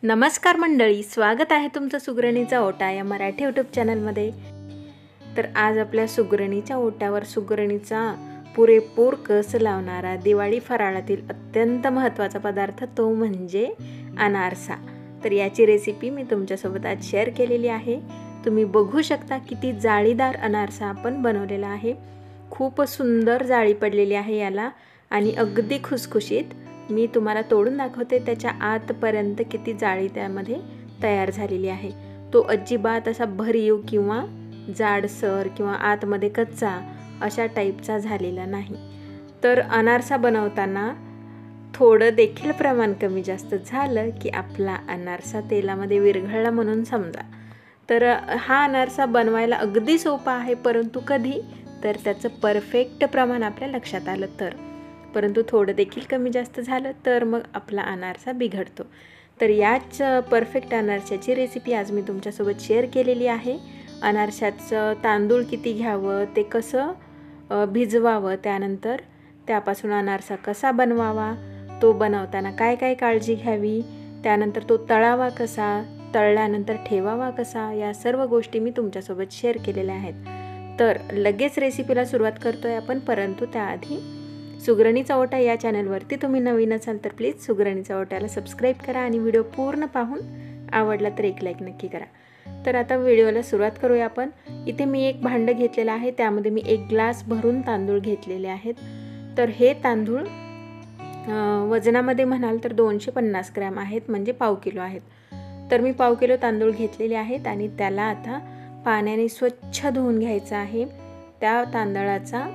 नमस्कार मंडळी, स्वागत आहे तुमचं सुगरणीचा ओटा या मराठी यूट्यूब चॅनलमध्ये। तर आज आपल्या सुगरणीच्या ओट्यावर सुगरणीचा पुरेपूर कस लावणारा दिवाळी फराळातील अत्यंत महत्त्वाचा पदार्थ तो म्हणजे अनारसा। तर याची रेसिपी मी तुमच्यासोबत आज शेअर केलेली आहे। तुम्ही बघू शकता किती जाळीदार अनारसा आपण बनवलेला आहे। खूप सुंदर जाळी पडलेली आहे याला आणि अगदी खुसखुशीत। मी तुम्हाला तोडून दाखवते त्याच्या आतपर्यंत किती जाळी त्यामध्ये तयार झालेली आहे। तो अजिबात असा भरीव किंवा जाडसर किंवा आतमध्ये कच्चा अशा टाईपचा झालेला नाही। तर अनारसा बनवताना थोडं देखील प्रमाण कमी जास्त झालं की आपला अनारसा तेलामध्ये विरघळला म्हणून समजा। तर हा अनारसा बनवायला अगदी सोपा आहे, परंतु कधी तर त्याचं परफेक्ट प्रमाण आपल्या लक्षात आलं तर, परंतु थोडं देखील कमी जास्त झालं तर मग आपला अनारसा बिघडतो। तर याच परफेक्ट अनारशाची रेसिपी आज मी तुमच्यासोबत शेअर केलेली आहे। अनारशाचं तांदूळ किती घ्यावं, ते कसं भिजवावं, त्यानंतर त्यापासून अनारसा कसा बनवावा, तो बनवताना काय काय काळजी घ्यावी, त्यानंतर तो तळावा कसा, तळल्यानंतर ठेवावा कसा, या सर्व गोष्टी मी तुमच्यासोबत शेअर केलेल्या आहेत। तर लगेच रेसिपीला सुरुवात करतोय आपण, परंतु त्याआधी सुगरणीचा ओटा या चॅनलवरती तुम्ही नवीन असाल तर प्लीज सुगरणीचा ओट्याला सबस्क्राईब करा आणि व्हिडिओ पूर्ण पाहून आवडला तर एक लाईक नक्की करा। तर आता व्हिडिओला सुरुवात करूया आपण। इथे मी एक भांडं घेतलेलं आहे, त्यामध्ये मी 1 ग्लास भरून तांदूळ घेतलेले आहेत। तर हे तांदूळ वजनामध्ये म्हणाल तर 250 ग्रॅम आहेत, म्हणजे पाव किलो आहेत। तर मी पाव किलो तांदूळ घेतलेले आहेत आणि त्याला आता पाण्याने स्वच्छ धुवून घ्यायचं आहे। त्या तांदळाचा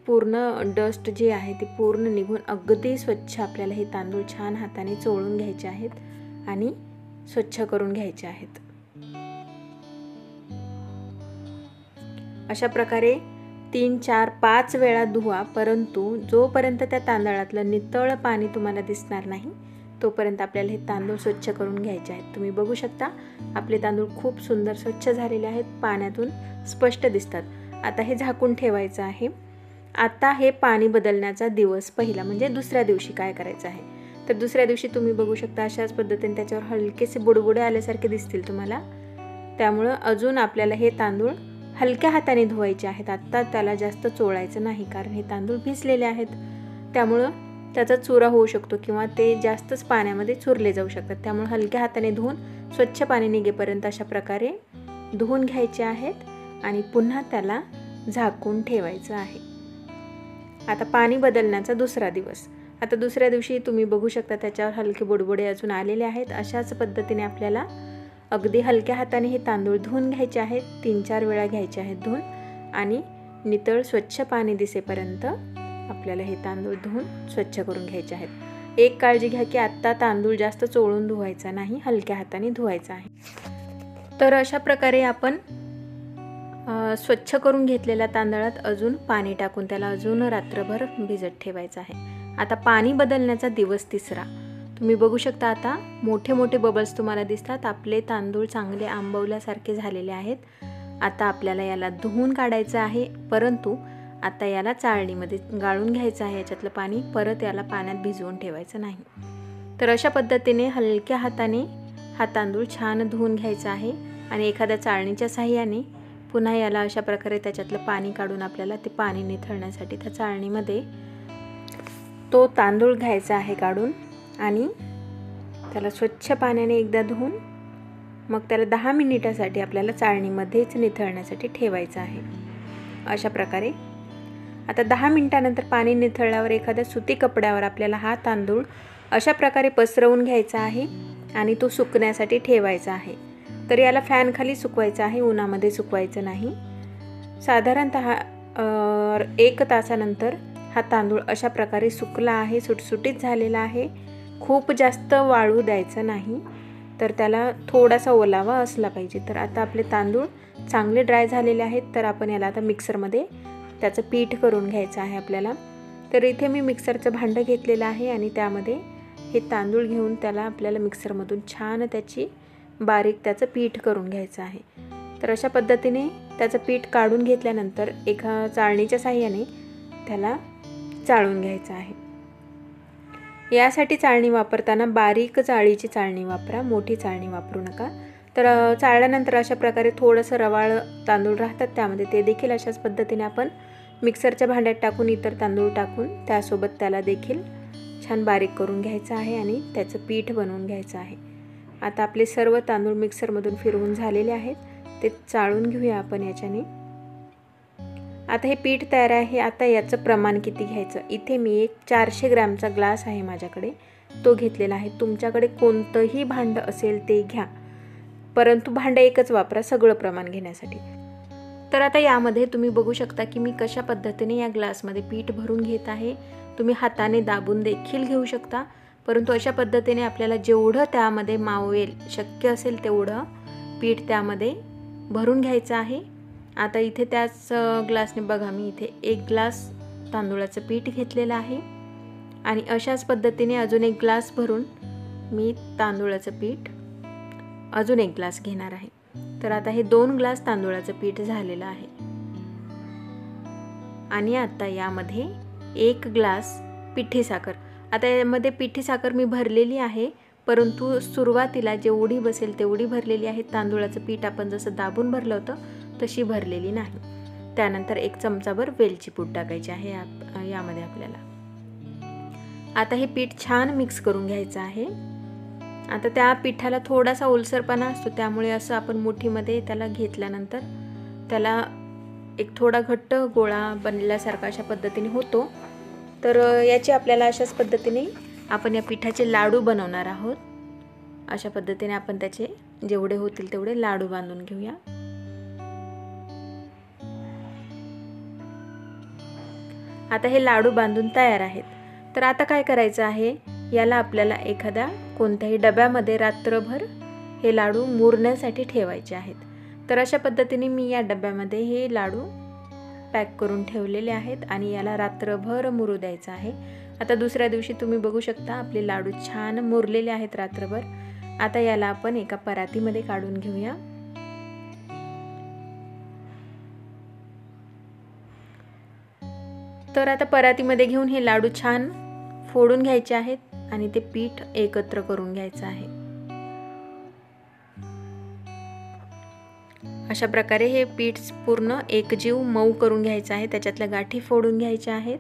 पूर्ण डस्ट जी आहे ती पूर्ण निघून अगदी स्वच्छ आपल्याला हे तांदूळ छान हाताने चोळून घ्यायचे आहेत आणि स्वच्छ करून घ्यायचे आहेत। अशा प्रकारे 3, 4, 5 वेळा धुवा, परंतु जोपर्यंत त्या तांदळातलं नितळ पाणी तुम्हाला दिसणार नाही तोपर्यंत आपल्याला हे तांदूळ स्वच्छ करून घ्यायचे आहेत। तुम्ही बघू शकता आपले तांदूळ खूप सुंदर स्वच्छ झालेले आहेत, पाण्यातून स्पष्ट दिसतात। आता हे झाकून ठेवायचं आहे। आता हे पाणी बदलण्याचा दिवस पहिला म्हणजे दुसऱ्या दिवशी काय करायचं आहे, तर दुसऱ्या दिवशी तुम्ही बघू शकता अशाच पद्धतीने त्याच्यावर हलकेसे बुडबुडे आल्यासारखे दिसतील तुम्हाला। त्यामुळं अजून आपल्याला हे तांदूळ हलक्या हाताने धुवायचे आहेत। आत्ता त्याला जास्त चोळायचं नाही, कारण हे तांदूळ भिजलेले आहेत, त्यामुळं त्याचा चुरा होऊ शकतो किंवा ते जास्तच पाण्यामध्ये चुरले जाऊ शकतात। त्यामुळे हलक्या हाताने धुवून स्वच्छ पाणी निघेपर्यंत अशा प्रकारे धुवून घ्यायचे आहेत आणि पुन्हा त्याला झाकून ठेवायचं आहे। आता पाणी बदलण्याचा दुसरा दिवस। आता दुसऱ्या दिवशी तुम्ही बघू शकता त्याच्यावर हलके बुडबुडे अजून आलेले आहेत। अशाच पद्धतीने आपल्याला अगदी हलक्या हाताने हे तांदूळ धुवून घ्यायचे आहेत, 3-4 वेळा घ्यायचे आहेत धुवून, आणि नितळ स्वच्छ पाणी दिसेपर्यंत आपल्याला हे तांदूळ धुवून स्वच्छ करून घ्यायचे आहेत। एक काळजी घ्या की आत्ता तांदूळ जास्त चोळून धुवायचा नाही, हलक्या हाताने धुवायचा आहे। तर अशा प्रकारे आपण स्वच्छ करून घेतलेल्या तांदळात अजून पाणी टाकून त्याला अजून रात्रभर भिजत ठेवायचं आहे। आता पाणी बदलण्याचा दिवस तिसरा। तुम्ही बघू शकता आता मोठे मोठे बबल्स तुम्हाला दिसतात। आपले तांदूळ चांगले आंबवल्यासारखे झालेले आहेत। आता आपल्याला याला धुवून काढायचं आहे, परंतु आता याला चाळणीमध्ये गाळून घ्यायचं आहे याच्यातलं पाणी, परत याला पाण्यात भिजवून ठेवायचं नाही। तर अशा पद्धतीने हलक्या हाताने हा तांदूळ छान धुवून घ्यायचा आहे आणि एखाद्या चाळणीच्या साहाय्याने पुन्हा याला अशा प्रकारे त्याच्यातलं पाणी काढून आपल्याला ते पाणी निथळण्यासाठी त्या चाळणीमध्ये तो तांदूळ घ्यायचा आहे काढून, आणि त्याला स्वच्छ पाण्याने एकदा धुवून मग त्याला 10 मिनिटासाठी आपल्याला चाळणीमध्येच निथळण्यासाठी ठेवायचं आहे। अशा प्रकारे आता 10 मिनिटानंतर पाणी निथळल्यावर एखाद्या सुती कपड्यावर आपल्याला हा तांदूळ अशा प्रकारे पसरवून घ्यायचा आहे आणि तो सुकण्यासाठी ठेवायचा आहे। तर याला फॅन खाली सुकवायचं आहे, उन्हामध्ये सुकवायचं नाही। साधारणतः 1 तासानंतर हा तांदूळ अशा प्रकारे सुकला आहे, सुटसुटीत झालेला आहे। खूप जास्त वाळू द्यायचं नाही, तर त्याला थोडासा ओलावा असला पाहिजे। तर आता आपले तांदूळ चांगले ड्राय झालेले आहेत, तर आपण याला आता मिक्सरमध्ये त्याचं पीठ करून घ्यायचं आहे आपल्याला। तर इथे मी मिक्सरचं भांडं घेतलेलं आहे आणि त्यामध्ये हे तांदूळ घेऊन त्याला आपल्याला मिक्सरमधून छान बारीक त्याचं पीठ करून घ्यायचं आहे। तर अशा पद्धतीने त्याचं पीठ काढून घेतल्यानंतर एका चाळणीच्या साहाय्याने त्याला चाळून घ्यायचं आहे। यासाठी चाळणी वापरताना बारीक जाळीची चाळणी वापरा, मोठी चाळणी वापरू नका। तर चाळल्यानंतर अशा प्रकारे थोडंसं रवाळ तांदूळ राहतात त्यामध्ये, ते देखील अशाच पद्धतीने आपण मिक्सरच्या भांड्यात टाकून इतर तांदूळ टाकून त्यासोबत त्याला देखील छान बारीक करून घ्यायचं आहे आणि त्याचं पीठ बनवून घ्यायचं आहे। आता आपले सर्व तांदूळ मिक्सरमधून फिरवून झालेले आहेत, ते चाळून घेऊया आपण याच्याने। आता हे पीठ तयार आहे। आता याचं प्रमाण किती घ्यायचं, इथे मी एक 400 ग्रॅमचा ग्लास आहे माझ्याकडे, तो घेतलेला आहे। तुमच्याकडे कोणतंही भांडं असेल ते घ्या, परंतु भांडं एकच वापरा सगळं प्रमाण घेण्यासाठी। तर आता यामध्ये तुम्ही बघू शकता की मी कशा पद्धतीने या ग्लासमध्ये पीठ भरून घेत आहे। तुम्ही हाताने दाबून देखील घेऊ शकता, परंतु अशा पद्धतीने आपल्याला जेवढं त्यामध्ये मावेल शक्य असेल तेवढं पीठ त्यामध्ये भरून घ्यायचं आहे। आता इथे त्याच ग्लासने बघा, मी इथे 1 ग्लास तांदूळाचं पीठ घेतलेलं आहे आणि अशाच पद्धतीने अजून 1 ग्लास भरून मी तांदूळाचं पीठ अजून 1 ग्लास घेणार आहे। तर आता हे 2 ग्लास तांदूळाचं पीठ झालेलं आहे आणि आता यामध्ये 1 ग्लास पिठी साखर। आता यामध्ये पिठी साखर मी भरलेली आहे, परंतु सुरुवातीला जेवढी बसेल तेवढी भरलेली आहे। तांदूळाचं पीठ आपण जसं दाबून भरलं होतं तशी भरलेली नाही। त्यानंतर 1 चमचाभर वेलची पूड टाकायची आहे यामध्ये आपल्याला। आता हे पीठ छान मिक्स करून घ्यायचं आहे। आता त्या पिठाला थोडासा ओलसरपणा असतो, त्यामुळे असं आपण मुठीमध्ये त्याला घेतल्यानंतर त्याला एक थोडा घट्ट गोळा बनल्यासारखा अशा पद्धतीने होतो। तर याची आपल्याला अशाच पद्धतीने आपण या पिठाचे लाडू बनवणार आहोत। अशा पद्धतीने आपण त्याचे जेवढे होतील तेवढे लाडू बांधून घेऊया। आता हे लाडू बांधून तयार आहेत। तर आता काय करायचं आहे, याला आपल्याला एखाद्या कोणत्याही डब्यामध्ये रात्रभर हे लाडू मुरण्यासाठी ठेवायचे आहेत। तर अशा पद्धतीने मी या डब्यामध्ये हे लाडू पॅक करून ठेवलेले आहेत आणि याला रात्रभर मुरू द्यायचं आहे। आता दुसऱ्या दिवशी तुम्ही बघू शकता आपले लाडू छान मुरलेले आहेत रात्रभर। आता याला आपण एका परातीमध्ये काढून घेऊया। तर आता परातीमध्ये घेऊन हे लाडू छान फोडून घ्यायचे आहेत आणि ते पीठ एकत्र करून घ्यायचं आहे। अशा प्रकारे हे पीठ पूर्ण एकजीव मऊ करून घ्यायचं आहे, त्याच्यातल्या गाठी फोडून घ्यायच्या आहेत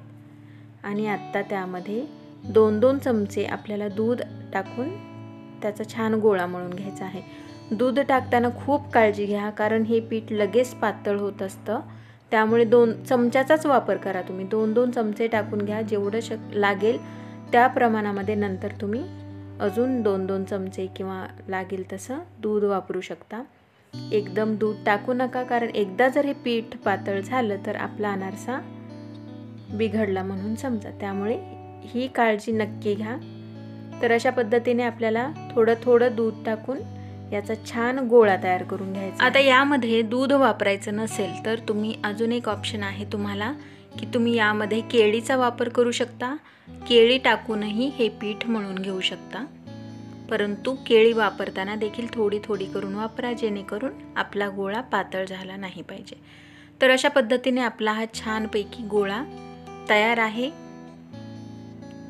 आणि आता त्यामध्ये 2-2 चमचे आपल्याला दूध टाकून त्याचा छान गोळा मळून घ्यायचा आहे। दूध टाकताना खूप काळजी घ्या, कारण हे पीठ लगेच पातळ होत असतं, त्यामुळे 2 चमच्याचाच वापर करा तुम्ही। 2-2 चमचे टाकून घ्या, जेवढं लागेल त्या प्रमाणामध्ये नंतर तुम्ही अजून 2-2 चमचे किंवा लागेल तसं दूध वापरू शकता। एकदम दूध टाकू नका, कारण एकदा जर हे पीठ पातळ झालं तर आपला अनारसा बिघडला म्हणून समजा, त्यामुळे ही काळजी नक्की घ्या। तर अशा पद्धतीने आपल्याला थोडं थोडं दूध टाकून याचा छान गोळा तयार करून घ्यायचा। आता यामध्ये दूध वापरायचं नसेल तर तुम्ही अजून एक ऑप्शन आहे तुम्हाला, की तुम्ही यामध्ये केळीचा वापर करू शकता। केळी टाकूनही हे पीठ मळून घेऊ शकता, परंतु केळी वापरताना देखील थोडी थोडी करून वापरा, जेणेकरून आपला गोळा पातळ झाला नाही पाहिजे। तर अशा पद्धतीने आपला हा छानपैकी गोळा तयार आहे।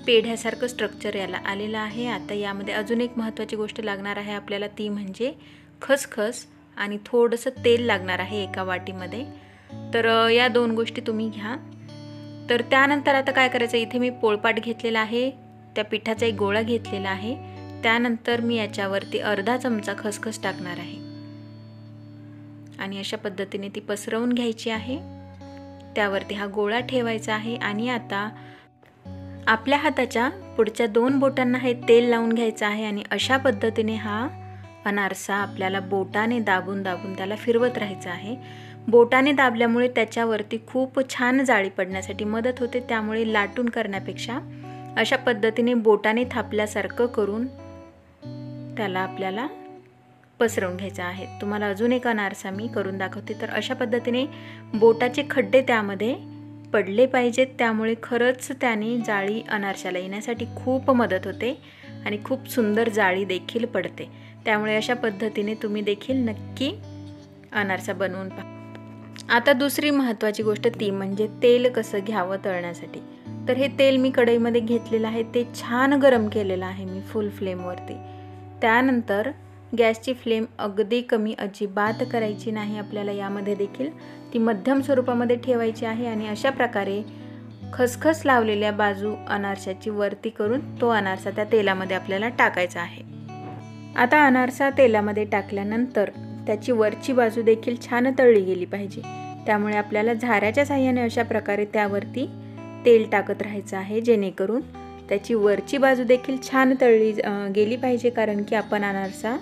पेढ्यासारखं स्ट्रक्चर याला आलेलं आहे। आता यामध्ये अजून एक महत्त्वाची गोष्ट लागणार आहे आपल्याला, ती म्हणजे खसखस आणि थोडंसं तेल लागणार आहे एका वाटीमध्ये। तर या 2 गोष्टी तुम्ही घ्या। तर त्यानंतर आता काय करायचं, इथे मी पोळपाट घेतलेला आहे, त्या पिठाचा एक गोळा घेतलेला आहे। त्यानंतर मी याच्यावरती अर्धा चमचा खसखस टाकणार आहे आणि अशा पद्धतीने ती पसरवून घ्यायची आहे। त्यावरती हा गोळा ठेवायचा आहे आणि आता आपल्या हाताच्या पुढच्या 2 बोटांना हे तेल लावून घ्यायचं आहे आणि अशा पद्धतीने हा अनारसा आपल्याला बोटाने दाबून दाबून त्याला फिरवत राहायचं आहे। बोटाने दाबल्यामुळे त्याच्यावरती खूप छान जाळी पडण्यासाठी मदत होते, त्यामुळे लाटून करण्यापेक्षा अशा पद्धतीने बोटाने थापल्यासारखं करून त्याला आपल्याला पसरवून घ्यायचं आहे। तुम्हाला अजून एक अनारसा मी करून दाखवते। तर अशा पद्धतीने बोटाचे खड्डे त्यामध्ये पडले पाहिजेत, त्यामुळे खरंच त्याने जाळी अनारशाला येण्यासाठी खूप मदत होते आणि खूप सुंदर जाळी देखील पडते। त्यामुळे अशा पद्धतीने तुम्ही देखील नक्की अनारसा बनवून पहा। आता दुसरी महत्त्वाची गोष्ट ती म्हणजे तेल कसं घ्यावं तळण्यासाठी। तर हे तेल मी कढईमध्ये घेतलेलं आहे, ते छान गरम केलेलं आहे मी फुल फ्लेमवरती. त्यानंतर गॅसची फ्लेम अगदी कमी अजिबात करायची नाही आपल्याला यामध्ये देखील, ती मध्यम स्वरूपामध्ये ठेवायची आहे. आणि अशा प्रकारे खसखस लावलेल्या बाजू अनारशाची वरती करून तो अनारसा त्या तेलामध्ये आपल्याला टाकायचा आहे. आता अनारसा तेलामध्ये टाकल्यानंतर त्याची वरची बाजू देखील छान तळली गेली पाहिजे. त्यामुळे आपल्याला झाऱ्याच्या साहाय्याने अशा प्रकारे त्यावरती तेल टाकत राहायचं आहे, जेणेकरून त्याची वरची बाजू देखील छान तळली गेली पाहिजे. कारण की आपण अनारसा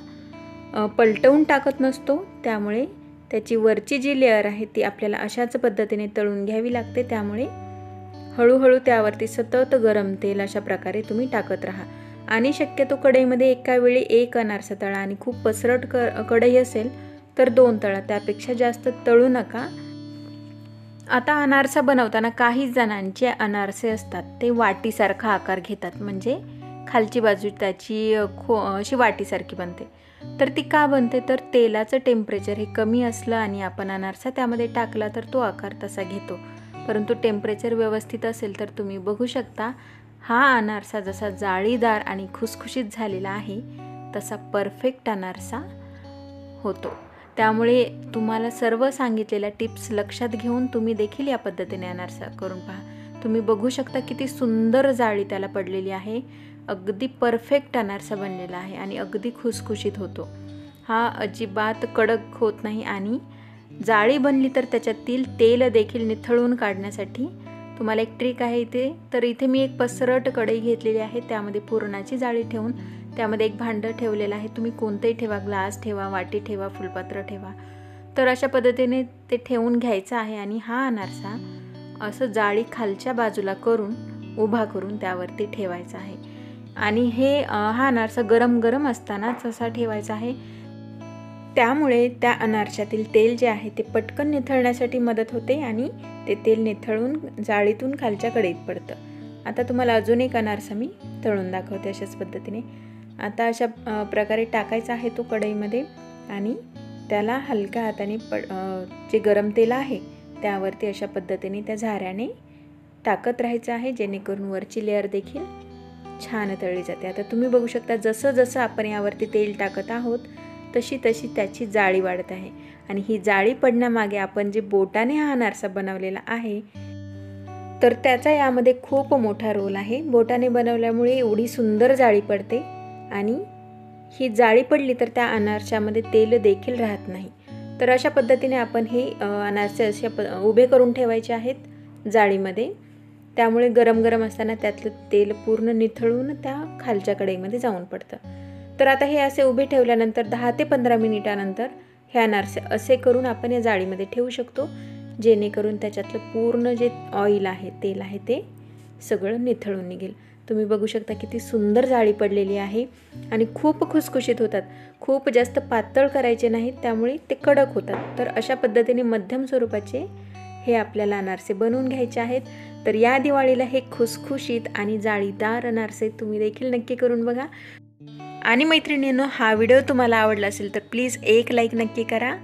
पलटवून टाकत नसतो, त्यामुळे त्याची वरची जी लेअर आहे ती आपल्याला अशाच पद्धतीने तळून घ्यावी लागते. त्यामुळे हळूहळू त्यावरती सतत गरम तेल अशा प्रकारे तुम्ही टाकत राहा. आणि शक्यतो कढईमध्ये एका वेळी एक अनारसा तळा, आणि खूप पसरट कढई असेल तर 2 तळा, त्यापेक्षा जास्त तळू नका. आता अनारसा बनवताना काही जणांचे अनारसे असतात ते वाटीसारखा आकार घेतात, म्हणजे खालची बाजू त्याची अशी वाटीसारखी बनते. तर ती का बनते, तर तेलाचं टेम्परेचर हे कमी असलं आणि आपण अनारसा त्यामध्ये टाकला तर तो आकार तसा घेतो. परंतु टेम्परेचर व्यवस्थित असेल तर तुम्ही बघू शकता हा अनारसा जसा जाळीदार आणि खुसखुशीत झालेला आहे तसा परफेक्ट अनारसा होतो. त्यामुळे तुम्हाला सर्व सांगितलेल्या टिप्स लक्षात घेऊन तुम्ही देखील या पद्धतीने अनारसा करून पहा. तुम्ही बघू शकता किती सुंदर जाळी त्याला पडलेली आहे. अगदी परफेक्ट अनारसा बनलेला आहे आणि अगदी खुसखुशीत होतो. हा अजिबात कडक होत नाही. आणि जाळी बनली तर त्याच्यातील तेल देखील निथळून काढण्यासाठी तुम्हाला एक ट्रिक आहे इथे. तर इथे मी एक पसरट कढई घेतलेली आहे, त्यामध्ये पुरणाची जाळी ठेवून त्यामध्ये एक भांडं ठेवलेलं आहे. तुम्ही कोणतेही ठेवा, ग्लास ठेवा, वाटी ठेवा, फुलपात्र ठेवा. तर अशा पद्धतीने ते ठेवून घ्यायचं आहे. आणि हा अनारसा असं जाळी खालच्या बाजूला करून उभा करून त्यावरती ठेवायचा आहे. आणि हा अनारसा गरम गरम असतानाच असा ठेवायचा आहे. त्यामुळे त्या अनारशातील तेल जे आहे ते पटकन निथळण्यासाठी मदत होते आणि ते तेल निथळून जाळीतून खालच्या कढईत पडतं. आता तुम्हाला अजून एक अनारसा मी तळून दाखवते अशाच पद्धतीने. आता अशा प्रकारे टाकायचा आहे तो कढईमध्ये आणि त्याला हलक्या हाताने जे गरम तेल आहे त्यावरती अशा पद्धतीने त्या झाऱ्याने टाकत राहायचं आहे, जेणेकरून वरची लेअर देखील छान तळली जाते. आता तुम्ही बघू शकता जसं जसं आपण यावरती तेल टाकत आहोत तशी तशी त्याची जाळी वाढत आहे. आणि ही जाळी पडण्यामागे आपण जे बोटाने हा अनारसा बनवलेला आहे तर त्याचा यामध्ये खूप मोठा रोल आहे. बोटाने बनवल्यामुळे एवढी सुंदर जाळी पडते आणि ही जाळी पडली तर त्या अनारशामध्ये तेल देखील राहत नाही. तर अशा पद्धतीने आपण हे अनारसे अशा उभे करून ठेवायचे आहेत जाळीमध्ये. त्यामुळे गरम गरम असताना त्यातलं तेल पूर्ण निथळून त्या खालच्या कढईमध्ये जाऊन पडतं. तर आता हे असे उभे ठेवल्यानंतर 10 ते 15 मिनिटानंतर हे अनारसे असे करून आपण या जाळीमध्ये ठेवू शकतो, जेणेकरून त्याच्यातलं पूर्ण जे ऑइल आहे, तेल आहे, ते सगळं निथळून निघेल. तुम्ही बघू शकता किती सुंदर जाळी पडलेली आहे आणि खूप खुसखुशीत होतात. खूप जास्त पातळ करायचे नाहीत, त्यामुळे ते कडक होतात. तर अशा पद्धतीने मध्यम स्वरूपाचे हे आपल्याला अनारसे बनवून घ्यायचे आहेत. तर या दिवाळीला हे खुसखुशीत आणि जाळीदार अनारसे तुम्ही देखील नक्की करून बघा. आणि मैत्रिणींनो, हा व्हिडिओ तुम्हाला आवडला असेल तर प्लीज एक लाईक नक्की करा.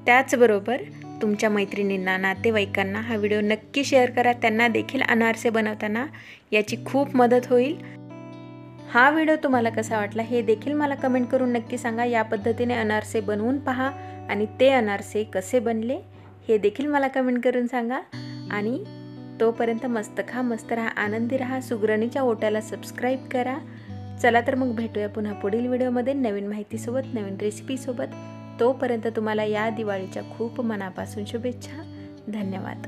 त्याचबरोबर तुमच्या मैत्रिणींना, नातेवाईकांना हा व्हिडिओ नक्की शेअर करा. त्यांना देखील अनारसे बनवताना याची खूप मदत होईल. हा व्हिडिओ तुम्हाला कसा वाटला हे देखील मला कमेंट करून नक्की सांगा. या पद्धतीने अनारसे बनवून पहा आणि ते अनारसे कसे बनले हे देखील मला कमेंट करून सांगा. आणि तोपर्यंत मस्त खा, मस्त राहा, आनंदी राहा. सुगरणीच्या ओट्याला सबस्क्राईब करा. चला तर मग भेटूया पुन्हा पुढील व्हिडिओमध्ये नवीन माहितीसोबत, नवीन रेसिपीसोबत. तोपर्यंत तुम्हाला या दिवाळीच्या खूप मनापासून शुभेच्छा. धन्यवाद.